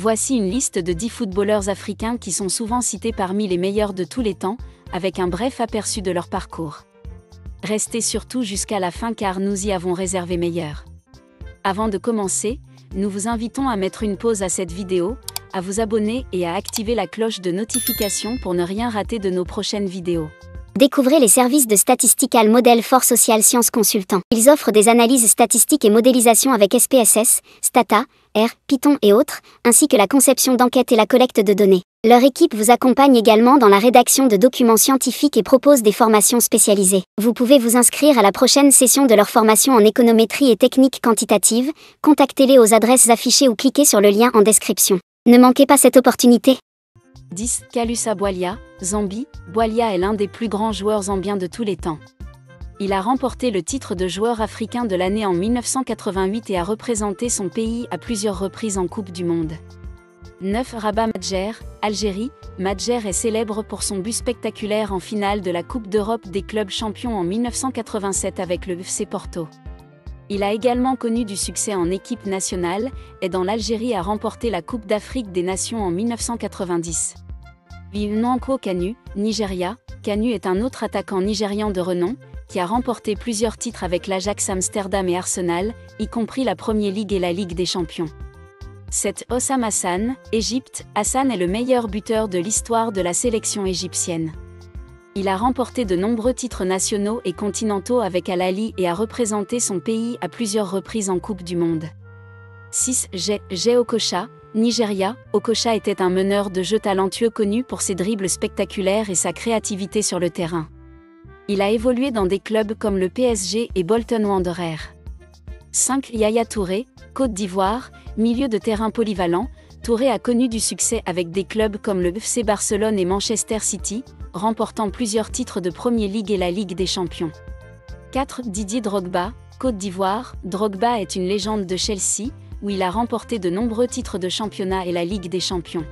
Voici une liste de 10 footballeurs africains qui sont souvent cités parmi les meilleurs de tous les temps, avec un bref aperçu de leur parcours. Restez surtout jusqu'à la fin car nous y avons réservé meilleur. Avant de commencer, nous vous invitons à mettre une pause à cette vidéo, à vous abonner et à activer la cloche de notification pour ne rien rater de nos prochaines vidéos. Découvrez les services de Statistical Model for Social Science Consultant. Ils offrent des analyses statistiques et modélisation avec SPSS, Stata, R, Python et autres, ainsi que la conception d'enquêtes et la collecte de données. Leur équipe vous accompagne également dans la rédaction de documents scientifiques et propose des formations spécialisées. Vous pouvez vous inscrire à la prochaine session de leur formation en économétrie et techniques quantitatives. Contactez-les aux adresses affichées ou cliquez sur le lien en description. Ne manquez pas cette opportunité. 10. Kalusa Bwalya, Zambie. Bwalya est l'un des plus grands joueurs zambiens de tous les temps. Il a remporté le titre de joueur africain de l'année en 1988 et a représenté son pays à plusieurs reprises en Coupe du Monde. 9. Rabat Madjer, Algérie. Madjer est célèbre pour son but spectaculaire en finale de la Coupe d'Europe des clubs champions en 1987 avec le FC Porto. Il a également connu du succès en équipe nationale, aidant l'Algérie à remporter la Coupe d'Afrique des Nations en 1990. Nwankwo Kanu, Nigeria. Kanu est un autre attaquant nigérian de renom, qui a remporté plusieurs titres avec l'Ajax Amsterdam et Arsenal, y compris la Premier League et la Ligue des Champions. 7. Hossam Hassan, Égypte. Hassan est le meilleur buteur de l'histoire de la sélection égyptienne. Il a remporté de nombreux titres nationaux et continentaux avec Al Ahly et a représenté son pays à plusieurs reprises en Coupe du Monde. 6. Jay Okocha, Nigeria. Okocha était un meneur de jeu talentueux connu pour ses dribbles spectaculaires et sa créativité sur le terrain. Il a évolué dans des clubs comme le PSG et Bolton Wanderers. 5. Yaya Touré, Côte d'Ivoire, milieu de terrain polyvalent. Touré a connu du succès avec des clubs comme le FC Barcelone et Manchester City, remportant plusieurs titres de Premier League et la Ligue des Champions. 4. Didier Drogba, Côte d'Ivoire. Drogba est une légende de Chelsea, où il a remporté de nombreux titres de championnat et la Ligue des Champions.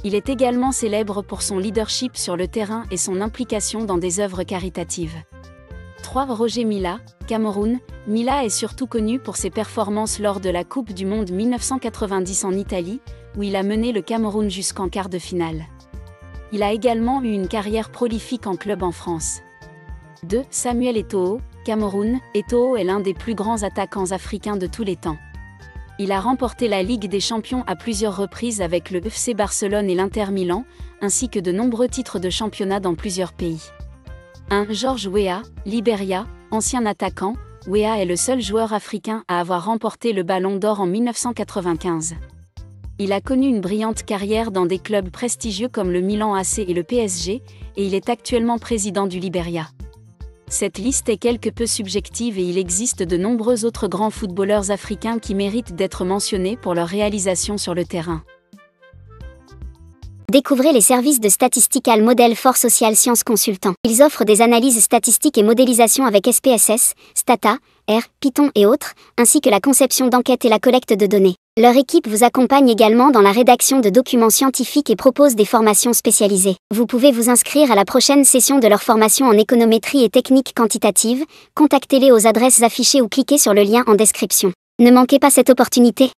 Il est également célèbre pour son leadership sur le terrain et son implication dans des œuvres caritatives. 3. Roger Milla, Cameroun. Milla est surtout connu pour ses performances lors de la Coupe du Monde 1990 en Italie, où il a mené le Cameroun jusqu'en quart de finale. Il a également eu une carrière prolifique en club en France. 2. Samuel Eto'o, Cameroun. Eto'o est l'un des plus grands attaquants africains de tous les temps. Il a remporté la Ligue des Champions à plusieurs reprises avec le FC Barcelone et l'Inter Milan, ainsi que de nombreux titres de championnat dans plusieurs pays. 1. George Weah, Libéria. Ancien attaquant, Weah est le seul joueur africain à avoir remporté le Ballon d'Or en 1995. Il a connu une brillante carrière dans des clubs prestigieux comme le Milan AC et le PSG, et il est actuellement président du Libéria. Cette liste est quelque peu subjective et il existe de nombreux autres grands footballeurs africains qui méritent d'être mentionnés pour leur réalisation sur le terrain. Découvrez les services de Statistical Model for Social Science Consultant. Ils offrent des analyses statistiques et modélisation avec SPSS, Stata, R, Python et autres, ainsi que la conception d'enquêtes et la collecte de données. Leur équipe vous accompagne également dans la rédaction de documents scientifiques et propose des formations spécialisées. Vous pouvez vous inscrire à la prochaine session de leur formation en économétrie et techniques quantitatives. Contactez-les aux adresses affichées ou cliquez sur le lien en description. Ne manquez pas cette opportunité.